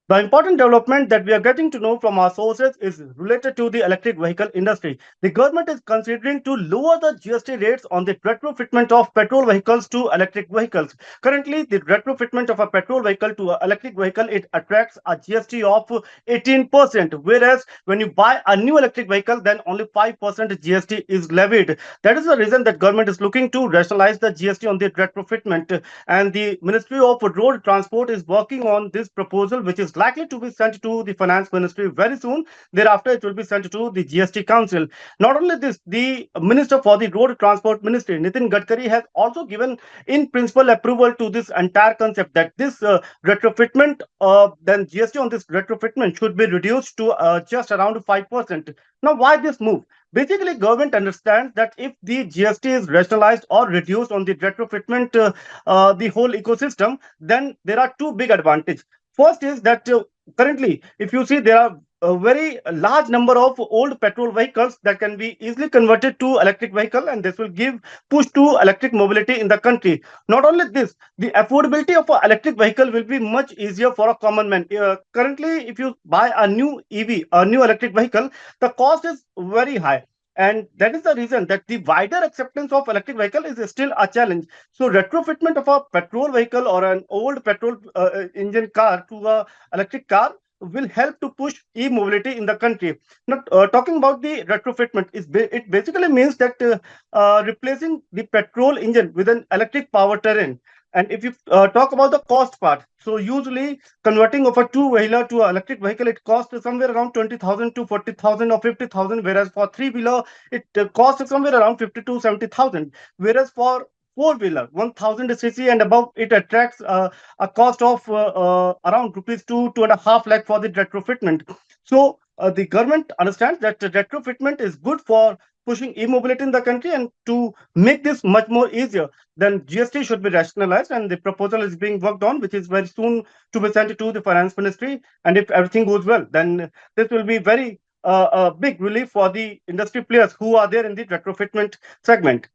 The important development that we are getting to know from our sources is related to the electric vehicle industry. The government is considering to lower the GST rates on the retrofitment of petrol vehicles to electric vehicles. Currently, the retrofitment of a petrol vehicle to an electric vehicle, it attracts a GST of 18%, whereas when you buy a new electric vehicle, then only 5% GST is levied. That is the reason that government is looking to rationalize the GST on the retrofitment, and the Ministry of Road Transport is working on this proposal, which is likely to be sent to the Finance Ministry very soon. Thereafter, it will be sent to the GST Council. Not only this, the Minister for the Road Transport Ministry, Nitin Gadkari, has also given in principle approval to this entire concept that this retrofitment, then GST on this retrofitment should be reduced to just around 5%. Now, why this move? Basically, government understands that if the GST is rationalized or reduced on the retrofitment, the whole ecosystem, then there are two big advantages. First is that currently, if you see, there are a very large number of old petrol vehicles that can be easily converted to electric vehicle, and this will give push to electric mobility in the country. Not only this, the affordability of an electric vehicle will be much easier for a common man. Currently, if you buy a new EV, a new electric vehicle, the cost is very high, and that is the reason that the wider acceptance of electric vehicle is still a challenge. So retrofitment of a petrol vehicle or an old petrol engine car to a electric car will help to push e-mobility in the country. Now, talking about the retrofitment, it basically means that replacing the petrol engine with an electric powertrain. And if you talk about the cost part, so usually converting of a two-wheeler to an electric vehicle, it costs somewhere around 20,000 to 40,000 or 50,000, whereas for three-wheeler, it costs somewhere around 50 to 70,000. Whereas for four-wheeler, 1,000 cc and above, it attracts a cost of around rupees 2.5 lakh for the retrofitment. So the government understands that the retrofitment is good for pushing e-mobility in the country, and to make this much more easier, then GST should be rationalized, and the proposal is being worked on, which is very soon to be sent to the Finance Ministry. And if everything goes well, then this will be very a big relief for the industry players who are there in the retrofitment segment.